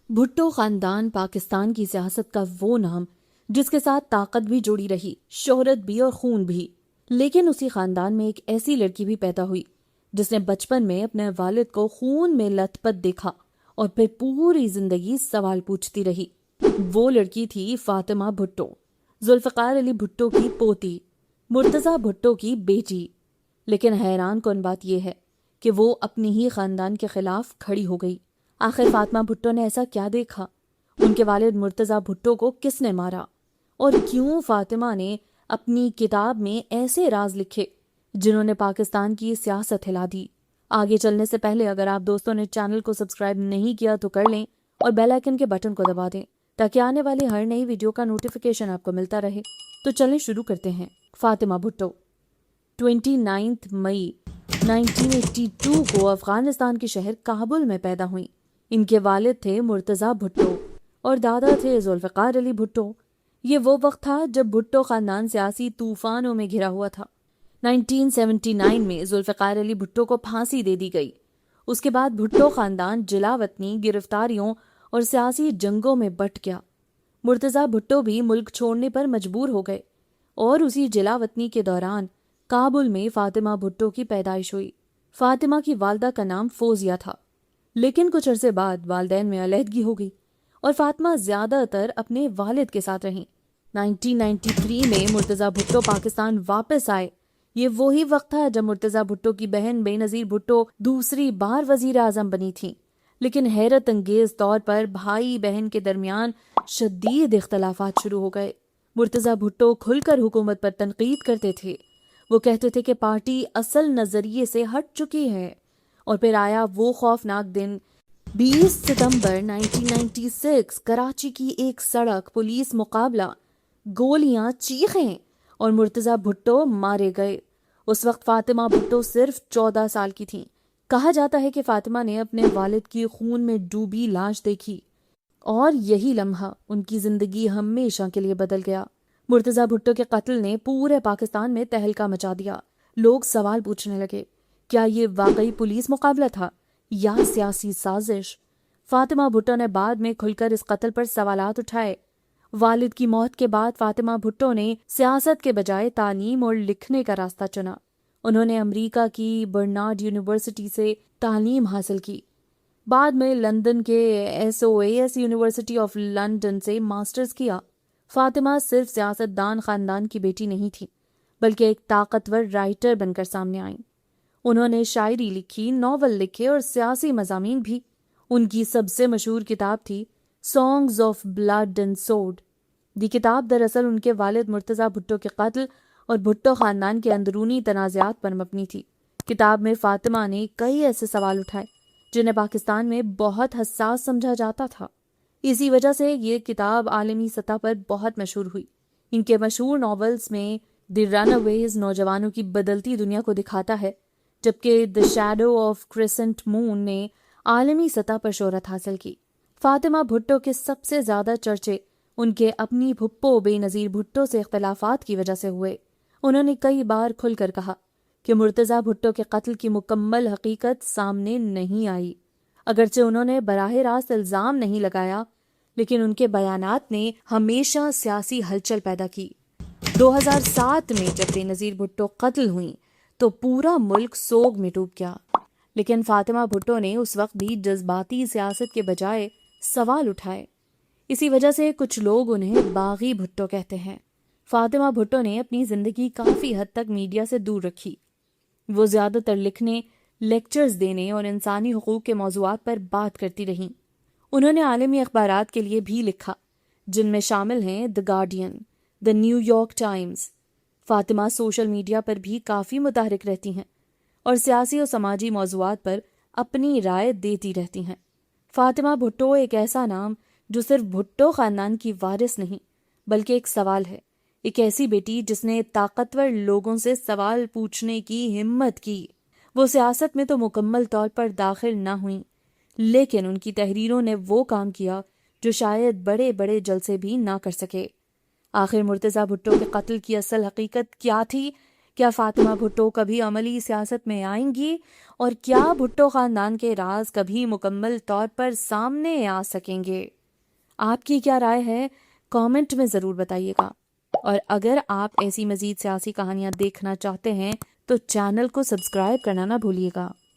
بھٹو خاندان پاکستان کی سیاست کا وہ نام جس کے ساتھ طاقت بھی جڑی رہی، شہرت بھی اور خون بھی۔ لیکن اسی خاندان میں ایک ایسی لڑکی بھی پیدا ہوئی جس نے بچپن میں اپنے والد کو خون میں لت پت دیکھا اور پھر پوری زندگی سوال پوچھتی رہی۔ وہ لڑکی تھی فاطمہ بھٹو، ذوالفقار علی بھٹو کی پوتی، مرتضیٰ بھٹو کی بیٹی۔ لیکن حیران کن بات یہ ہے کہ وہ اپنی ہی خاندان کے خلاف کھڑی ہو گئی۔ آخر فاطمہ بھٹو نے ایسا کیا دیکھا؟ ان کے والد مرتضیٰ بھٹو کو کس نے مارا؟ اور کیوں فاطمہ نے اپنی کتاب میں ایسے راز لکھے جنہوں نے پاکستان کی سیاست ہلا دی؟ آگے چلنے سے پہلے اگر آپ دوستوں نے چینل کو سبسکرائب نہیں کیا تو کر لیں اور بیل آئیکن کے بٹن کو دبا دیں تاکہ آنے والی ہر نئی ویڈیو کا نوٹیفیکیشن آپ کو ملتا رہے۔ تو چلیں شروع کرتے ہیں۔ فاطمہ بھٹو 29 مئی 1982 کو افغانستان کے شہر کابل میں پیدا ہوئیں۔ ان کے والد تھے مرتضیٰ بھٹو اور دادا تھے ذوالفقار علی بھٹو۔ یہ وہ وقت تھا جب بھٹو خاندان سیاسی طوفانوں میں گھرا ہوا تھا۔ 1979 میں ذوالفقار علی بھٹو کو پھانسی دے دی گئی۔ اس کے بعد بھٹو خاندان جلا وطنی، گرفتاریوں اور سیاسی جنگوں میں بٹ گیا۔ مرتضیٰ بھٹو بھی ملک چھوڑنے پر مجبور ہو گئے اور اسی جلا وطنی کے دوران کابل میں فاطمہ بھٹو کی پیدائش ہوئی۔ فاطمہ کی والدہ کا نام فوزیہ تھا، لیکن کچھ عرصے بعد والدین میں علیحدگی ہو گئی اور فاطمہ زیادہ تر اپنے والد کے ساتھ رہیں۔ 1993 میں مرتضیٰ بھٹو پاکستان واپس آئے۔ یہ وہی وقت تھا جب مرتضیٰ بھٹو کی بہن بے نظیر بھٹو دوسری بار وزیر اعظم بنی تھیں، لیکن حیرت انگیز طور پر بھائی بہن کے درمیان شدید اختلافات شروع ہو گئے۔ مرتضیٰ بھٹو کھل کر حکومت پر تنقید کرتے تھے۔ وہ کہتے تھے کہ پارٹی اصل نظریے سے ہٹ چکی ہے۔ اور پھر آیا وہ خوفناک دن 20 ستمبر 1996، کراچی کی ایک سڑک پولیس مقابلہ، گولیاں، چیخیں اور مرتضیٰ بھٹو مارے گئے۔ اس وقت فاطمہ بھٹو صرف 14 سال کی تھیں۔ کہا جاتا ہے کہ فاطمہ نے اپنے والد کی خون میں ڈوبی لاش دیکھی اور یہی لمحہ ان کی زندگی ہمیشہ کے لیے بدل گیا۔ مرتضیٰ بھٹو کے قتل نے پورے پاکستان میں تہلکہ مچا دیا۔ لوگ سوال پوچھنے لگے، کیا یہ واقعی پولیس مقابلہ تھا یا سیاسی سازش؟ فاطمہ بھٹو نے بعد میں کھل کر اس قتل پر سوالات اٹھائے۔ والد کی موت کے بعد فاطمہ بھٹو نے سیاست کے بجائے تعلیم اور لکھنے کا راستہ چنا۔ انہوں نے امریکہ کی برنارڈ یونیورسٹی سے تعلیم حاصل کی۔ بعد میں لندن کے SOAS یونیورسٹی آف لندن سے ماسٹرز کیا۔ فاطمہ صرف سیاستدان خاندان کی بیٹی نہیں تھی، بلکہ ایک طاقتور رائٹر بن کر سامنے آئیں۔ انہوں نے شاعری لکھی، ناول لکھے اور سیاسی مضامین بھی۔ ان کی سب سے مشہور کتاب تھی songs of blood and sword. یہ کتاب دراصل ان کے والد مرتضیٰ بھٹو کے قتل اور بھٹو خاندان کے اندرونی تنازعات پر مبنی تھی۔ کتاب میں فاطمہ نے کئی ایسے سوال اٹھائے جنہیں پاکستان میں بہت حساس سمجھا جاتا تھا۔ اسی وجہ سے یہ کتاب عالمی سطح پر بہت مشہور ہوئی۔ ان کے مشہور ناولز میں دی رن اویز نوجوانوں کی بدلتی دنیا کو دکھاتا ہے، جبکہ دی شیڈو آف کرسنٹ مون نے عالمی سطح پر شہرت حاصل کی۔ فاطمہ بھٹو کے سب سے زیادہ چرچے ان کے اپنی پھپھو بے نظیر بھٹو سے اختلافات کی وجہ سے ہوئے۔ انہوں نے کئی بار کھل کر کہا کہ مرتضیٰ بھٹو کے قتل کی مکمل حقیقت سامنے نہیں آئی۔ اگرچہ انہوں نے براہ راست الزام نہیں لگایا، لیکن ان کے بیانات نے ہمیشہ سیاسی ہلچل پیدا کی۔ 2007 میں جب بے نظیر بھٹو قتل ہوئیں تو پورا ملک سوگ میں ڈوب گیا، لیکن فاطمہ بھٹو نے اس وقت بھی جذباتی سیاست کے بجائے سوال اٹھائے۔ اسی وجہ سے کچھ لوگ انہیں باغی بھٹو کہتے ہیں۔ فاطمہ بھٹو نے اپنی زندگی کافی حد تک میڈیا سے دور رکھی۔ وہ زیادہ تر لکھنے، لیکچرز دینے اور انسانی حقوق کے موضوعات پر بات کرتی رہیں۔ انہوں نے عالمی اخبارات کے لیے بھی لکھا، جن میں شامل ہیں the Guardian, the New York Times. Fatima social media پر بھی کافی متحرک رہتی ہیں اور سیاسی اور سماجی موضوعات پر اپنی رائے دیتی رہتی ہیں۔ فاطمہ بھٹو ایک ایسا نام جو صرف بھٹو خاندان کی وارث نہیں، بلکہ ایک سوال ہے، ایک ایسی بیٹی جس نے طاقتور لوگوں سے سوال پوچھنے کی ہمت کی۔ وہ سیاست میں تو مکمل طور پر داخل نہ ہوئیں، لیکن ان کی تحریروں نے وہ کام کیا جو شاید بڑے بڑے جلسے بھی نہ کر سکے۔ آخر مرتضیٰ بھٹو کے قتل کی اصل حقیقت کیا تھی، کیا فاطمہ بھٹو کبھی عملی سیاست میں آئیں گی؟ اور کیا بھٹو خاندان کے راز کبھی مکمل طور پر سامنے آ سکیں گے؟ آپ کی کیا رائے ہے؟ کامنٹ میں ضرور بتائیے گا۔ اور اگر آپ ایسی مزید سیاسی کہانیاں دیکھنا چاہتے ہیں تو چینل کو سبسکرائب کرنا نہ بھولیے گا۔